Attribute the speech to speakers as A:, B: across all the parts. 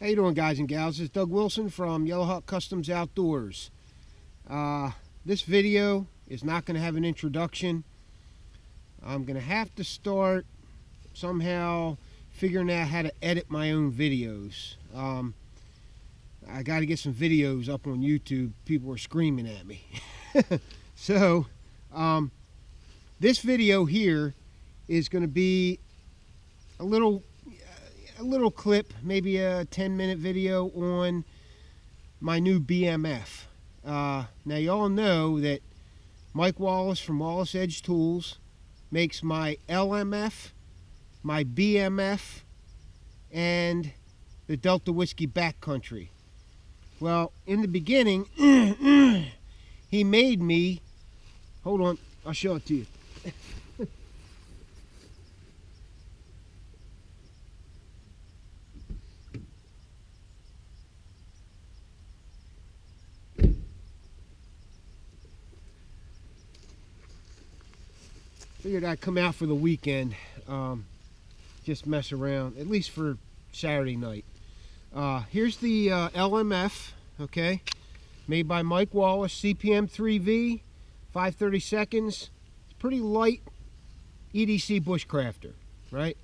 A: How you doing, guys and gals? It's Doug Wilson from Yellow Hawk Customs Outdoors. This video is not going to have an introduction. I'm going to have to start somehow figuring out how to edit my own videos. I got to get some videos up on YouTube. People are screaming at me. So, this video here is going to be a little clip, maybe a 10-minute video on my new BMF. Now y'all know that Mike Wallace from Wallace Edge Tools makes my LMF, my BMF, and the Delta Whiskey Backcountry. Well, in the beginning, he made me, hold on, I'll show it to you. Figured I'd come out for the weekend, just mess around, at least for Saturday night. Here's the LMF, okay, made by Mike Wallace, CPM3V, 5/30 seconds. It's pretty light EDC Bushcafter, right?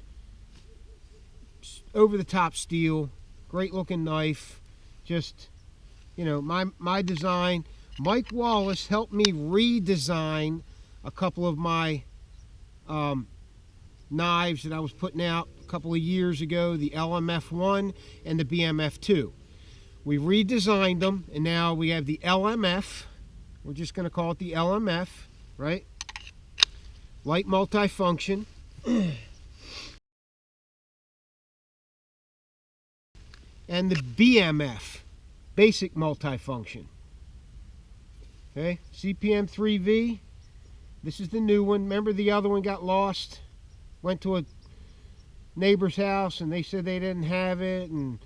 A: Over the top steel, great looking knife. Just, you know, my design. Mike Wallace helped me redesign a couple of my knives that I was putting out a couple of years ago, the LMF1 and the BMF2. We redesigned them, and now we have the LMF. We're just going to call it the LMF, right? Light multifunction. And the BMF, basic multifunction. Okay, CPM3V. This is the new one. Remember the other one got lost? Went to a neighbor's house and they said they didn't have it, and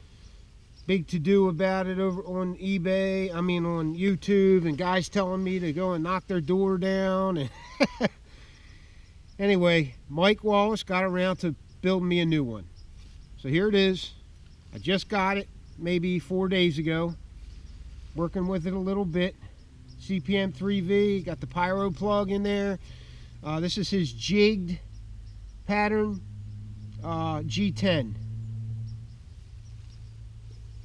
A: big to-do about it over on eBay, on YouTube, and guys telling me to go and knock their door down. And anyway, Mike Wallace got around to building me a new one. So here it is. I just got it maybe 4 days ago. Working with it a little bit. CPM3V, got the pyro plug in there. This is his jigged pattern G10.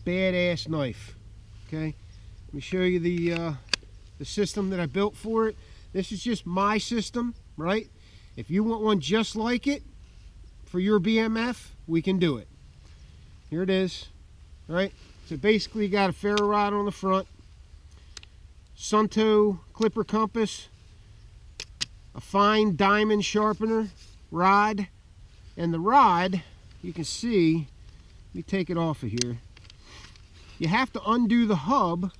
A: Badass knife. Okay, let me show you the system that I built for it. This is just my system, right? If you want one just like it for your BMF, we can do it. Here it is, right? So basically, you got a ferro rod on the front, Sunto clipper compass, a fine diamond sharpener rod, and the rod, you can see, let me take it off of here. You have to undo the hub,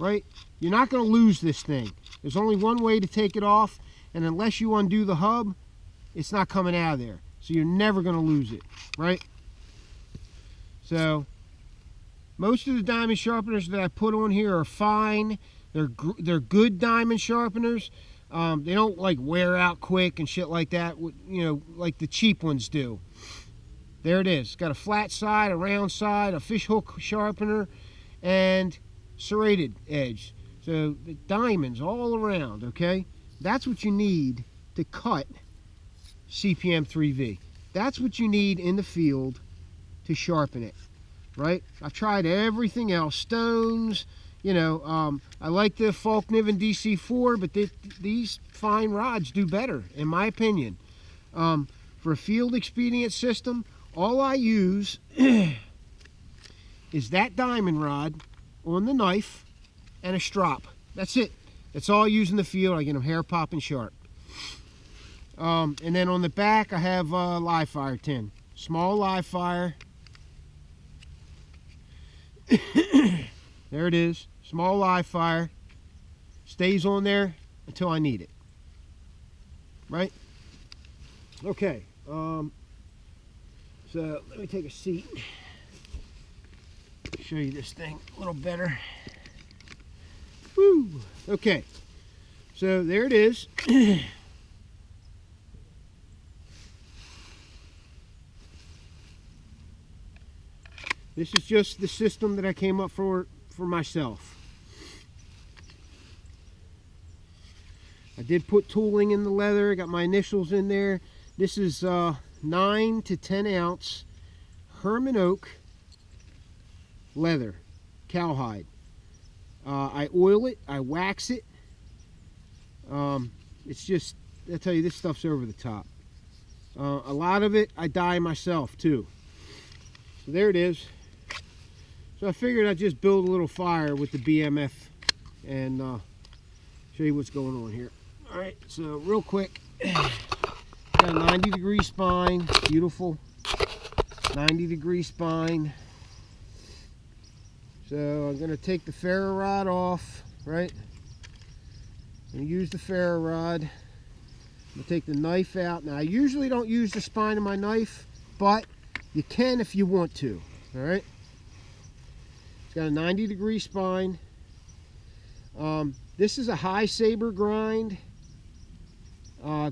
A: right? You're not going to lose this thing. There's only one way to take it off, and unless you undo the hub, it's not coming out of there. So you're never going to lose it, right? So most of the diamond sharpeners that I put on here are fine. They're good diamond sharpeners. They don't like wear out quick and shit like that, you know, like the cheap ones do. There it is. It's got a flat side, a round side, a fishhook sharpener, and serrated edge. So the diamonds all around, okay? That's what you need to cut CPM3V. That's what you need in the field to sharpen it, right? I've tried everything else, stones, you know, I like the Falk Niven DC4, but these fine rods do better, in my opinion. For a field expedient system, all I use is that diamond rod on the knife and a strop. That's it. That's all I use in the field. I get them hair popping sharp. And then on the back, I have a live fire tin. Small live fire. There it is. Small live fire. Stays on there until I need it. Right? Okay. So let me take a seat. Show you this thing a little better. Woo! Okay. So there it is. This is just the system that I came up for myself. I did put tooling in the leather. I got my initials in there. This is 9 to 10 ounce Herman oak leather, cowhide. I oil it, I wax it. It's just, I tell you, this stuff's over the top. A lot of it I dye myself too. So there it is. So I figured I'd just build a little fire with the BMF and show you what's going on here. All right, so real quick, got a 90-degree spine, beautiful 90-degree spine. So I'm going to take the ferro rod off, right? I'm going to use the ferro rod. I'm going to take the knife out. Now I usually don't use the spine of my knife, but you can if you want to, all right? It's got a 90-degree spine. This is a high saber grind.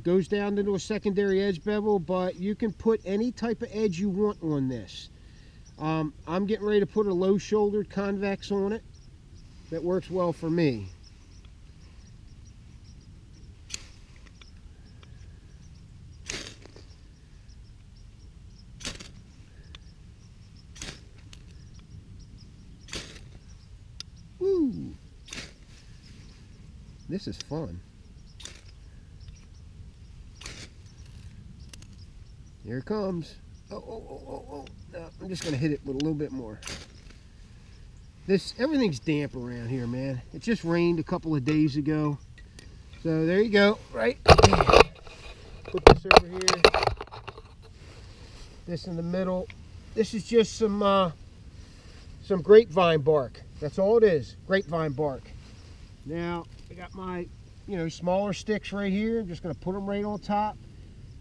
A: Goes down into a secondary edge bevel, but you can put any type of edge you want on this. I'm getting ready to put a low-shouldered convex on it. That works well for me. Woo! This is fun. Here it comes. Oh. No, I'm just gonna hit it with a little bit more. Everything's damp around here, man. It just rained a couple of days ago. So there you go, right? Put this over here. This in the middle. This is just some grapevine bark. That's all it is, grapevine bark. Now, I got my, smaller sticks right here. I'm just gonna put them right on top.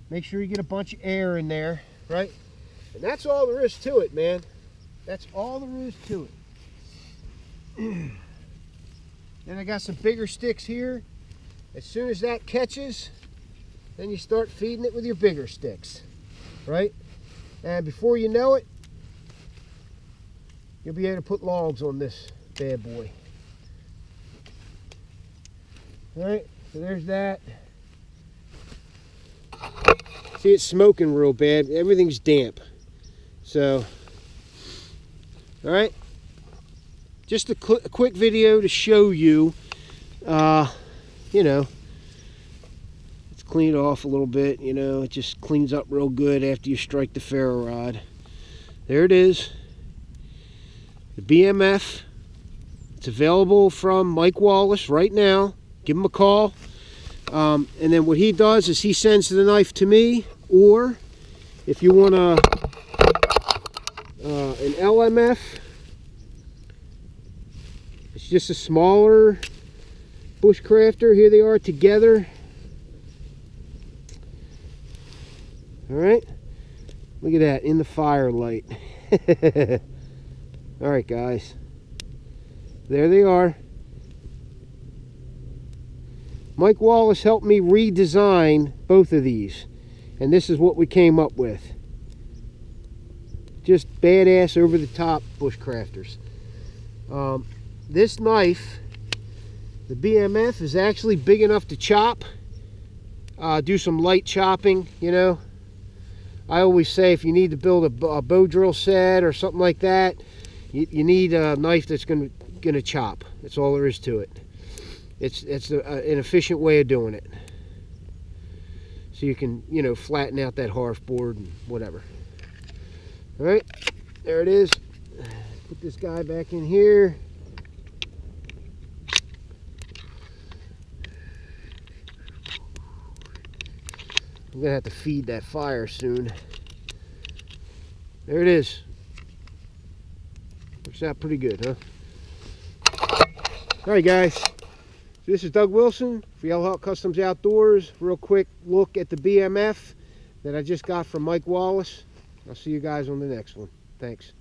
A: Make sure you get a bunch of air in there, right? And that's all there is to it, man. That's all there is to it. Then I got some bigger sticks here. As soon as that catches, then you start feeding it with your bigger sticks, right? And before you know it, you'll be able to put logs on this bad boy. All right, so there's that. See, it's smoking real bad. Everything's damp. So, all right. Just a quick video to show you, let's clean it off a little bit. It just cleans up real good after you strike the ferro rod. There it is. The BMF. It's available from Mike Wallace right now. Give him a call. And then what he does is he sends the knife to me, or if you want an LMF, it's just a smaller Bushcafter. Here they are together. All right, look at that in the firelight. All right, guys, there they are. Mike Wallace helped me redesign both of these, and this is what we came up with. Just badass, over the top Bushcrafters. This knife, the BMF, is actually big enough to chop, do some light chopping. I always say if you need to build a bow drill set or something like that, you need a knife that's gonna chop. That's all there is to it. It's an efficient way of doing it. So you can, flatten out that harsh board and whatever. All right, there it is. Put this guy back in here. I'm gonna have to feed that fire soon. There it is. Works out pretty good, huh? All right, guys. This is Doug Wilson for Yellow Hawk Customs Outdoors. Real quick look at the BMF that I just got from Mike Wallace. I'll see you guys on the next one. Thanks.